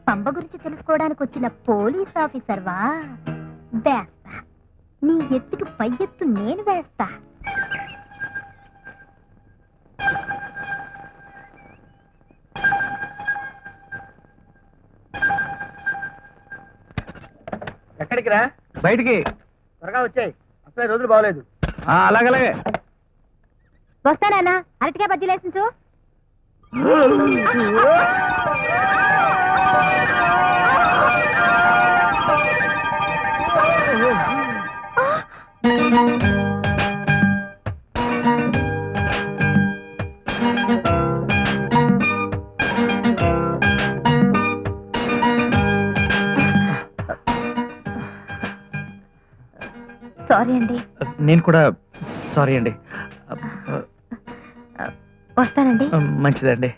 పంబ గురించి తెలుసుకోవడానికి వచ్చిన పోలీస్ ఆఫీసర్వా? వేస్తా, నీ ఎత్తుకు పై ఎత్తు నేను వేస్తా. ఎక్కడికి రా? బయటికి. త్వరగా వచ్చాయి, అసలే రోజులు బాగలేదు. అలాగలే. వస్తానా? అరటిగా బజ్జీలు వేసించు. సారీ అండి. నేను కూడా సారీ అండి. వస్తానండి. మంచిదండి.